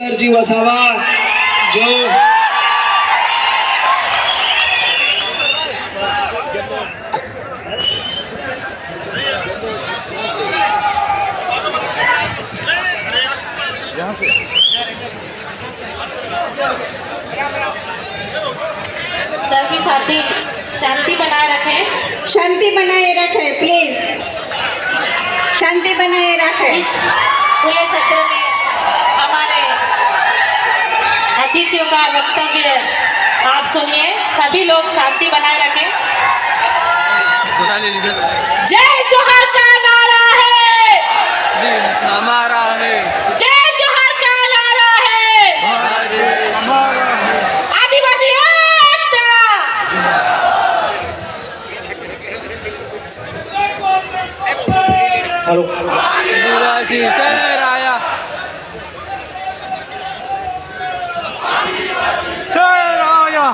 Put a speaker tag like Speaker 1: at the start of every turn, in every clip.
Speaker 1: जी वसावा जो
Speaker 2: सभी साथी शांति बनाए रखें।
Speaker 3: शांति बनाए रखें प्लीज, शांति बनाए रखें।
Speaker 2: इस खुले सत्र में हमारे अतिथियों का वक्तव्य आप सुनिए। सभी लोग शांति बनाए रखें। जय जोहार का नारा है,
Speaker 4: हमारा है।
Speaker 2: जय जोहार का नारा है,
Speaker 4: हमारा है।
Speaker 2: आदिवासी एकता।
Speaker 1: हेलो
Speaker 4: आदिवासी शहर आया, शहर आया।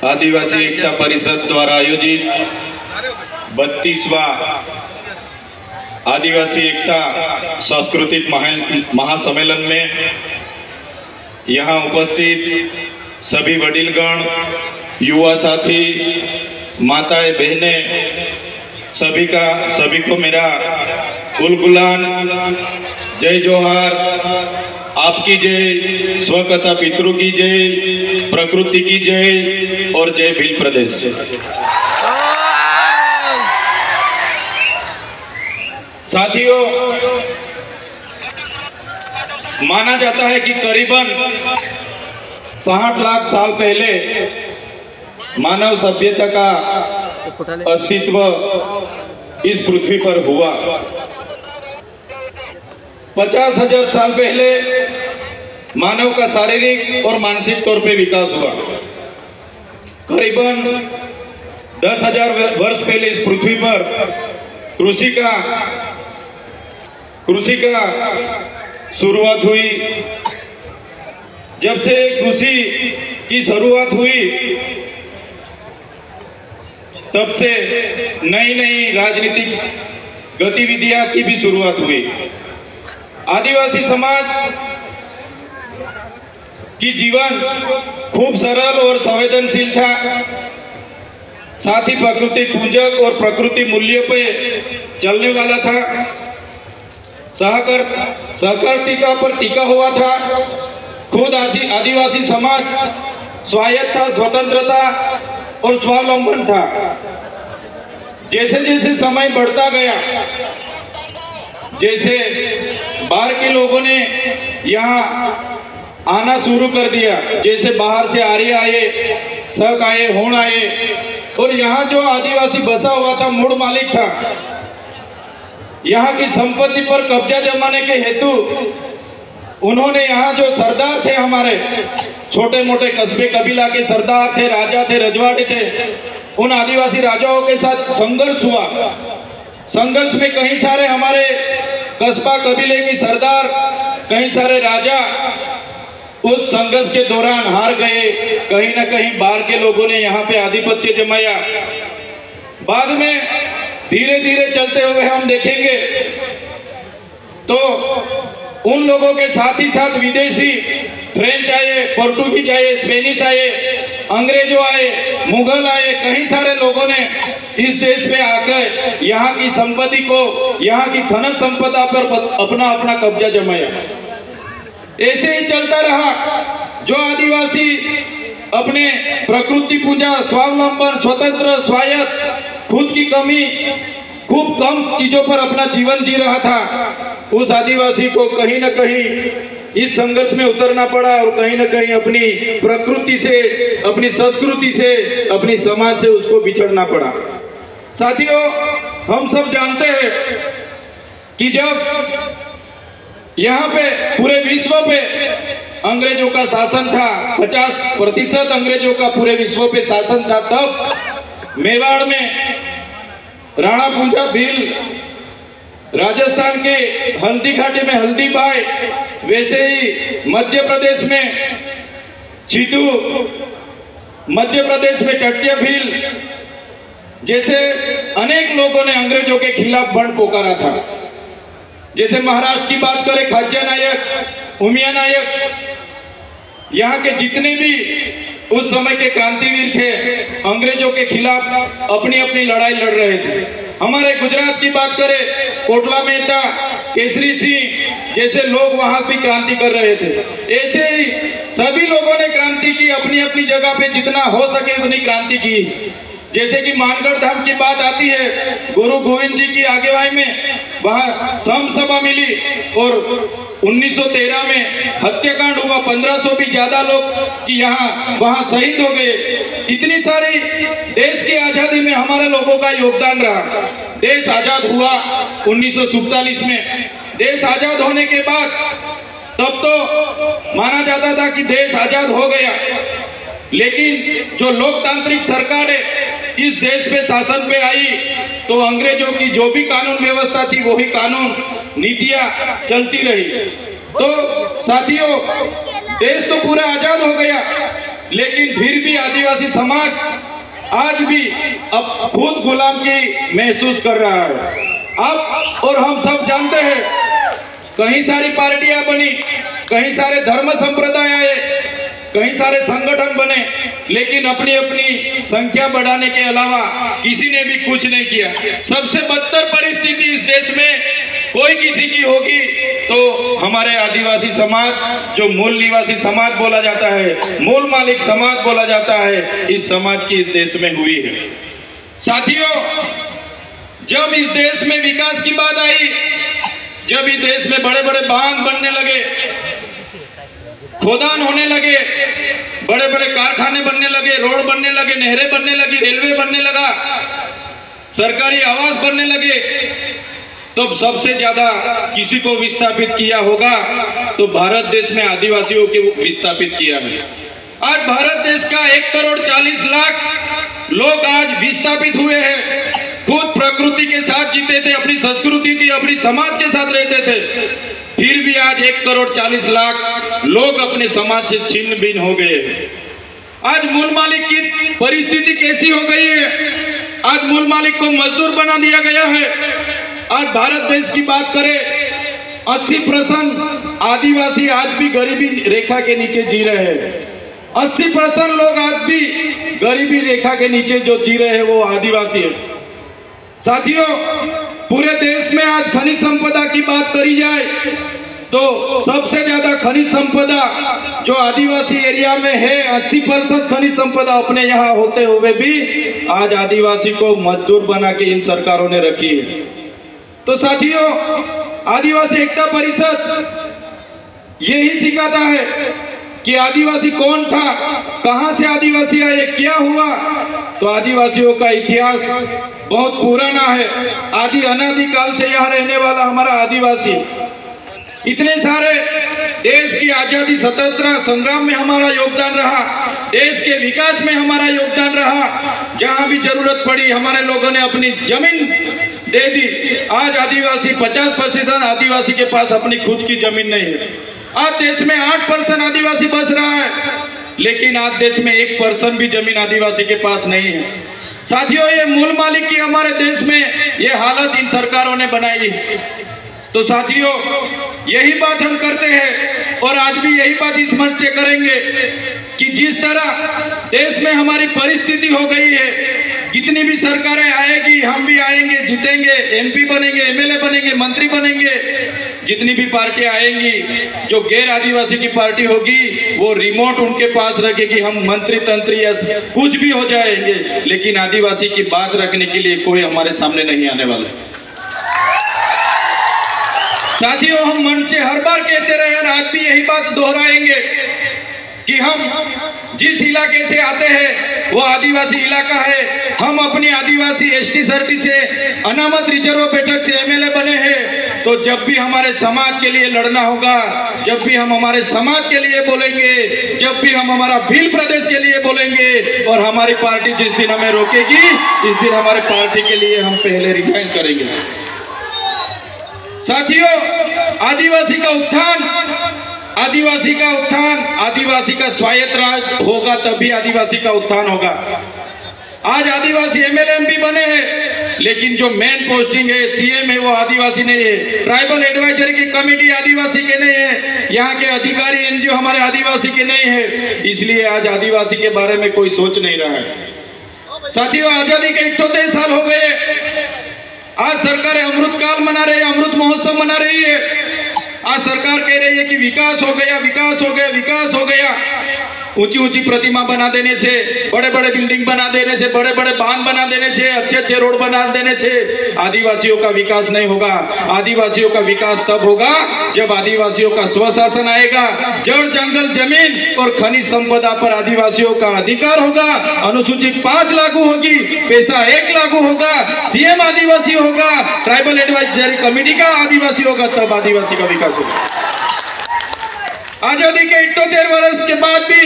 Speaker 5: आदिवासी एकता परिषद द्वारा आयोजित 32वां आदिवासी एकता सांस्कृतिक महासम्मेलन में यहाँ उपस्थित सभी वडीलगण, युवा साथी, माताएं, बहनें, सभी को मेरा उलगुलान, जय जोहार। आपकी जय, स्वकथा पितृ की जय, प्रकृति की जय और जय भील प्रदेश। साथियों, माना जाता है कि करीबन 60 लाख साल पहले मानव सभ्यता का अस्तित्व इस पृथ्वी पर हुआ। 50,000 साल पहले मानव का शारीरिक और मानसिक तौर पे विकास हुआ। करीबन 10,000 वर्ष पहले इस पृथ्वी पर कृषि का शुरुआत हुई। जब से कृषि की शुरुआत हुई तब से नई नई राजनीतिक गतिविधियां की भी शुरुआत हुई। आदिवासी समाज की जीवन खूब सरल और संवेदनशील था। साथ ही प्रकृति पूजक और प्रकृति मूल्यों पे चलने वाला था। सहकारिता पर टिका हुआ था। खुद आदिवासी समाज स्वायत्त था, स्वतंत्रता और स्वावलंबन था। जैसे जैसे समय बढ़ता गया, जैसे बाहर के लोगों ने यहाँ आना शुरू कर दिया, जैसे बाहर से आर्य आए, शक आए, होण आए, और यहाँ जो आदिवासी बसा हुआ था, मूल मालिक था, यहाँ की संपत्ति पर कब्जा जमाने के हेतु उन्होंने यहाँ जो सरदार थे, हमारे छोटे मोटे कस्बे कबीला के सरदार थे, राजा थे, रजवाड़े थे, उन आदिवासी राजाओं के साथ संघर्ष हुआ। संघर्ष में कई सारे हमारे कस्बा कबीले की सरदार, कई सारे राजा उस संघर्ष के दौरान हार गए। कहीं ना कहीं बाहर के लोगों ने यहाँ पे आधिपत्य जमाया। बाद में धीरे धीरे चलते हुए हम देखेंगे तो उन लोगों के साथ ही साथ विदेशी, फ्रेंच आए, पोर्टुगीज आए, स्पेनिश आए, अंग्रेजों आए, मुगल आए, कई सारे लोगों ने इस देश पे आकर यहाँ की संपत्ति को, यहाँ की खनिज संपदा पर अपना अपना कब्जा जमाया। ऐसे ही चलता रहा। जो आदिवासी अपने प्रकृति पूजा, स्वावलंबन, स्वतंत्र, स्वायत्त, खुद की कमी, खूब कम चीजों पर अपना जीवन जी रहा था, उस आदिवासी को कहीं ना कहीं इस संघर्ष में उतरना पड़ा और कहीं ना कहीं अपनी प्रकृति से, अपनी संस्कृति से, अपनी समाज से उसको बिछड़ना पड़ा। साथियों, हम सब जानते हैं कि जब यहाँ पे पूरे विश्व पे अंग्रेजों का शासन था, 50% अंग्रेजों का पूरे विश्व पे शासन था, तब मेवाड़ में राणा पूंजा भील, राजस्थान के हल्दी घाटी में हल्दी बाई, वैसे ही मध्य प्रदेश में चीतू, मध्य प्रदेश में टट्टिया भील, जैसे अनेक लोगों ने अंग्रेजों के खिलाफ बंड पुकारा था। जैसे महाराष्ट्र की बात करें, खाज्या नायक, उमिया नायक, यहाँ के जितने भी उस समय के क्रांतिवीर थे, अंग्रेजों के खिलाफ अपनी अपनी लड़ाई लड़ रहे थे। हमारे गुजरात की बात करें, कोटला मेहता, केसरी सिंह जैसे लोग वहां भी क्रांति कर रहे थे। ऐसे ही सभी लोगों ने क्रांति की, अपनी अपनी जगह पे जितना हो सके उतनी क्रांति की। जैसे कि मानगढ़ धाम की बात आती है, गुरु गोविंद जी की आगुवाई में वहां सम सभा मिली और 1913 में हत्याकांड हुआ। 1500 भी ज्यादा लोग कि यहाँ वहां शहीद हो गए। इतनी सारी देश की आजादी में हमारे लोगों का योगदान रहा। देश आजाद हुआ 1947 में। देश आजाद होने के बाद तब तो माना जाता था कि देश आजाद हो गया, लेकिन जो लोकतांत्रिक सरकारें इस देश पे शासन पे आई तो अंग्रेजों की जो भी कानून व्यवस्था थी वही कानून नीतियां चलती रही। तो साथियों, देश तो पूरा आजाद हो गया, लेकिन फिर भी आदिवासी समाज आज भी अब खुद गुलामी महसूस कर रहा है। अब और हम सब जानते हैं, कई सारी पार्टियां बनी, कई सारे धर्म संप्रदाय आए, कई सारे संगठन बने, लेकिन अपनी अपनी संख्या बढ़ाने के अलावा किसी ने भी कुछ नहीं किया। सबसे बदतर परिस्थिति इस देश में कोई किसी की होगी तो हमारे आदिवासी समाज, जो मूल निवासी समाज बोला जाता है, मूल मालिक समाज बोला जाता है, इस समाज की इस देश में हुई है। साथियों, जब इस देश में विकास की बात आई, जब इस देश में बड़े बड़े बांध बनने लगे, खोदान होने लगे, बड़े बड़े कारखाने बनने लगे, रोड बनने लगे, नहरें बनने लगी, रेलवे बनने लगा, सरकारी आवास बनने लगे, तब सबसे ज्यादा किसी को विस्थापित किया होगा तो भारत देश में आदिवासियों को विस्थापित किया है। आज भारत देश का 1,40,00,000 लोग आज विस्थापित हुए हैं। खुद प्रकृति के साथ जीते थे, अपनी संस्कृति थी, अपनी समाज के साथ रहते थे, फिर भी आज 1,40,00,000 लोग अपने समाज से छिन्न भिन्न हो गए। आज मूल मालिक की परिस्थिति कैसी हो गई है? आज मूल मालिक को मजदूर बना दिया गया है। आज भारत देश की बात करें, 80% आदिवासी आज भी गरीबी रेखा के नीचे जी रहे हैं। 80% लोग आज भी गरीबी रेखा के नीचे जो जी रहे हैं वो आदिवासी है। साथियों, पूरे देश में आज खनिज संपदा की बात करी जाए तो सबसे ज्यादा खनिज संपदा जो आदिवासी एरिया में है, 80% खनिज संपदा अपने यहाँ होते हुए भी आज आदिवासी को मजदूर बना के इन सरकारों ने रखी है। तो साथियों, आदिवासी एकता परिषद यही सिखाता है कि आदिवासी कौन था, कहां से आदिवासी आए, क्या हुआ। तो आदिवासियों का इतिहास बहुत पुराना है। आदि अनादि काल से यहाँ रहने वाला हमारा आदिवासी, इतने सारे देश की आजादी स्वतंत्रता संग्राम में हमारा योगदान रहा, देश के विकास में हमारा योगदान रहा। जहां भी जरूरत पड़ी हमारे लोगों ने अपनी जमीन दे दी। आज आदिवासी 50% आदिवासी के पास अपनी खुद की जमीन नहीं है। आज देश में 8% आदिवासी बस रहा है, लेकिन आज देश में 1% भी जमीन आदिवासी के पास नहीं है। साथियों, ये मूल मालिक की हमारे देश में ये हालत इन सरकारों ने बनाई है। तो साथियों, यही बात हम करते हैं और आज भी यही बात इस मंच से करेंगे कि जिस तरह देश में हमारी परिस्थिति हो गई है, कितनी भी सरकारें आएगी, हम भी आएंगे, जीतेंगे, एमपी बनेंगे, एमएलए बनेंगे, मंत्री बनेंगे। जितनी भी पार्टियां आएंगी, जो गैर आदिवासी की पार्टी होगी वो रिमोट उनके पास रखेगी, हम मंत्री तंत्री या कुछ भी हो जाएंगे, लेकिन आदिवासी की बात रखने के लिए कोई हमारे सामने नहीं आने वाला। साथियों, हम मन से हर बार कहते रहे और आज भी यही बात दोहराएंगे कि हम जिस इलाके से आते हैं वो आदिवासी इलाका है। हम अपनी आदिवासी एसटी सर्टी से अनामत रिजर्व बैठक से एमएलए बने हैं। तो जब भी हमारे समाज के लिए लड़ना होगा, जब भी हम हमारे समाज के लिए बोलेंगे, जब भी हम हमारा भील प्रदेश के लिए बोलेंगे और हमारी पार्टी जिस दिन हमें रोकेगी, इस दिन हमारे पार्टी के लिए हम पहले रिजाइन करेंगे। साथियों, आदिवासी का उत्थान, आदिवासी का उत्थान, आदिवासी का स्वायत्त राज होगा तभी आदिवासी का उत्थान होगा। आज आदिवासी एमएलए एमपी बने हैं, लेकिन जो मेन पोस्टिंग है सीएम है वो आदिवासी नहीं है। ट्राइबल एडवाइजरी की कमेटी आदिवासी के नहीं है, यहाँ के अधिकारी एनजीओ हमारे आदिवासी के नहीं है, इसलिए आज आदिवासी के बारे में कोई सोच नहीं रहा है। साथियों, आजादी के 78 साल हो गए, आज सरकार अमृत काल मना रही है, अमृत महोत्सव मना रही है। आज सरकार कह रही है कि विकास हो गया, विकास हो गया, विकास हो गया। ऊंची ऊंची प्रतिमा बना देने से, बड़े बड़े बिल्डिंग बना देने से, बड़े बड़े बांध बना देने से, अच्छे अच्छे रोड बना देने से आदिवासियों का विकास नहीं होगा। आदिवासियों का विकास तब होगा जब आदिवासियों का स्वशासन आएगा, जड़ जंगल जमीन और खनिज संपदा पर आदिवासियों का अधिकार होगा, अनुसूची 5 लागू होगी, पैसा 1 लागू होगा, सीएम आदिवासी होगा, ट्राइबल एडवाइजरी कमेटी का आदिवासी होगा, तब आदिवासी का विकास होगा। आजादी के 78 वर्ष के बाद भी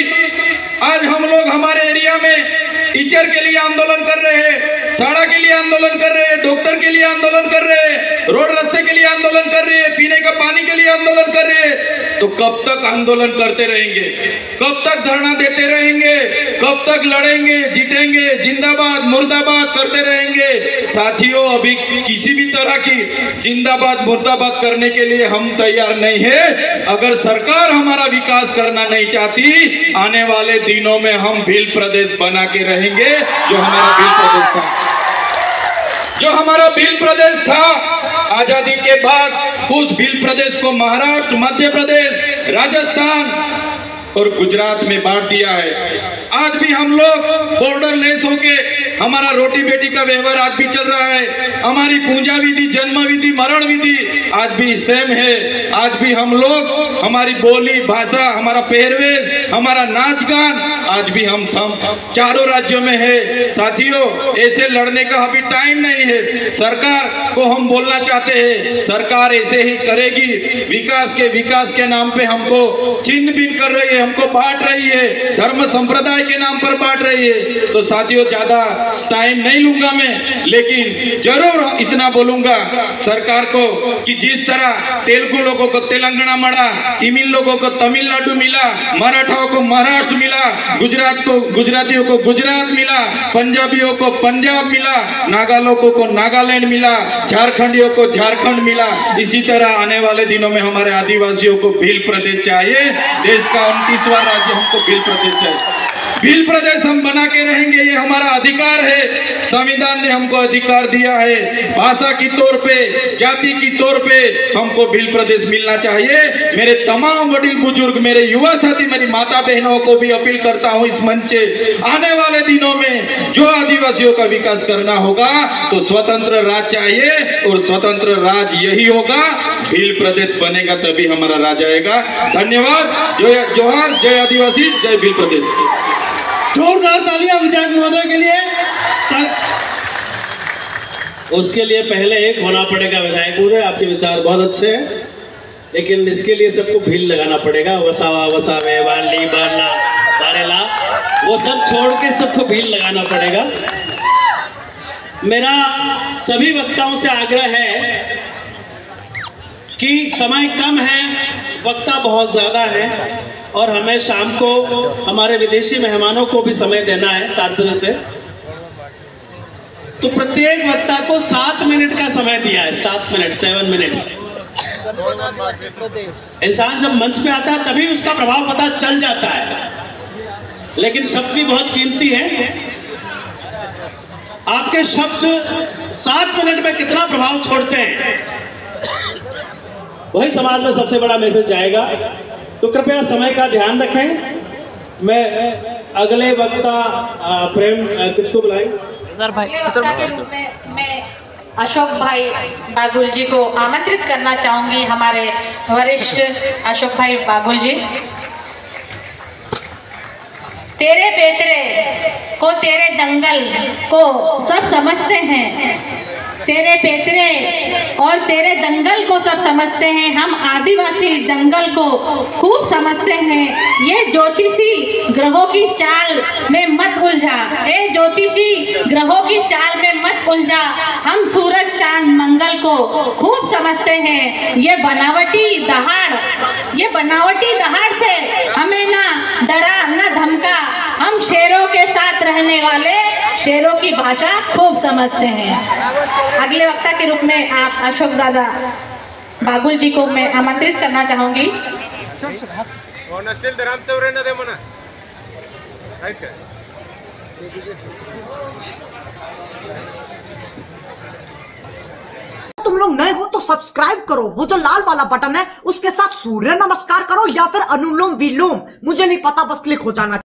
Speaker 5: आज हम लोग हमारे एरिया में टीचर के लिए आंदोलन कर रहे हैं, सड़क के लिए आंदोलन कर रहे हैं, डॉक्टर के लिए आंदोलन कर रहे हैं, रोड रास्ते के लिए आंदोलन कर रहे हैं, पीने का पानी के लिए आंदोलन कर रहे हैं। तो कब तक आंदोलन करते रहेंगे, कब तक धरना देते रहेंगे, कब तक लड़ेंगे, जीतेंगे, जिंदाबाद मुर्दाबाद करते रहेंगे। साथियों, अभी किसी भी तरह की जिंदाबाद मुर्दाबाद करने के लिए हम तैयार नहीं है। अगर सरकार हमारा विकास करना नहीं चाहती, आने वाले दिनों में हम भील प्रदेश बना के रहेंगे, जो हमारा भील प्रदेश था, जो हमारा भील प्रदेश था। आजादी के बाद उस भील प्रदेश को महाराष्ट्र, मध्य प्रदेश, राजस्थान और गुजरात में बांट दिया है। आज भी हम लोग बॉर्डर लेस होके हमारा रोटी बेटी का व्यवहार आज भी चल रहा है। हमारी पूजा विधि, जन्म विधि, मरण विधि आज भी सेम है। आज भी हम लोग, हमारी बोली भाषा, हमारा पहरवेश, हमारा नाच गान आज भी हम चारों राज्यों में है। साथियों, ऐसे लड़ने का अभी टाइम नहीं है। सरकार को हम बोलना चाहते हैं, सरकार ऐसे ही करेगी। विकास के नाम पे हमको छिन्न भिन्न कर रही है, हमको बांट रही है, धर्म संप्रदाय के नाम पर बांट रही है। तो साथियों, ज्यादा टाइम नहीं लूंगा मैं, लेकिन जरूर इतना बोलूंगा सरकार को कि जिस तरह तेलुगु लोगों को तेलंगाना मिला, तमिल लोगों को तमिलनाडु मिला, मराठाओं को महाराष्ट्र मिला, गुजरातियों को गुजरात मिला, पंजाबियों को पंजाब मिला, नागा लोगों को नागालैंड मिला, झारखंडियों को झारखंड मिला, इसी तरह आने वाले दिनों में हमारे आदिवासियों को भील प्रदेश चाहिए। देश का 29वां राज्य हमको भील प्रदेश चाहिए। भील प्रदेश हम बना के रहेंगे, ये हमारा अधिकार है। संविधान ने हमको अधिकार दिया है। भाषा की तौर पे, जाति की तौर पे हमको भील प्रदेश मिलना चाहिए। मेरे तमाम वडील बुजुर्ग, मेरे युवा साथी, मेरी माता बहनों को भी अपील करता हूं इस मंच से, आने वाले दिनों में जो आदिवासियों का विकास करना होगा तो स्वतंत्र राज चाहिए, और स्वतंत्र राज यही होगा, भील प्रदेश बनेगा तभी हमारा राज आएगा। धन्यवाद। जय जोहार, जय आदिवासी, जय भील प्रदेश।
Speaker 6: जोरदार तालियां विधायक महोदय के लिए। उसके लिए पहले एक होना पड़ेगा। विधायक महोदय, आपके विचार बहुत अच्छे हैं, लेकिन इसके लिए सबको भील लगाना पड़ेगा। वसावा, वसावे, वाली, बारला, बारेला, वो सब छोड़ के सबको भील लगाना पड़ेगा। मेरा सभी वक्ताओं से आग्रह है कि समय कम है, वक्ता बहुत ज्यादा है, और हमें शाम को हमारे विदेशी मेहमानों को भी समय देना है 7 बजे से। तो प्रत्येक वक्ता को 7 मिनट का समय दिया है, 7 मिनट, 7 मिनट्स। इंसान जब मंच पे आता है तभी उसका प्रभाव पता चल जाता है, लेकिन शब्द भी बहुत कीमती है। आपके शब्द 7 मिनट में कितना प्रभाव छोड़ते हैं, वही समाज में सबसे बड़ा मैसेज जाएगा। तो कृपया समय का ध्यान रखें। मैं अगले वक्ता प्रेम किसको बुलाएं?
Speaker 2: मैं अशोक भाई बागुल जी को आमंत्रित करना चाहूंगी। हमारे वरिष्ठ अशोक भाई बागुल जी। तेरे बेतरे को, तेरे दंगल को सब समझते हैं, तेरे बेतरे और तेरे दंगल को सब समझते हैं। हम आदिवासी जंगल को खूब समझते हैं। ये ज्योतिषी ग्रहों की चाल में मत उलझा, ए ज्योतिषी ग्रहों की चाल में मत उलझा। हम सूरज चांद मंगल को खूब समझते हैं। ये बनावटी दहाड़ से हमें ना डरा ना धमका। हम शेरों के साथ रहने वाले शेरों की भाषा खूब समझते हैं। अगले वक्ता के रूप में आप अशोक दादा बागुल जी को मैं आमंत्रित करना चाहूंगी।
Speaker 7: तुम लोग नए हो तो सब्सक्राइब करो, वो जो लाल वाला बटन है उसके साथ सूर्य नमस्कार करो या फिर अनुलोम विलोम, मुझे नहीं पता, बस क्लिक हो जाना।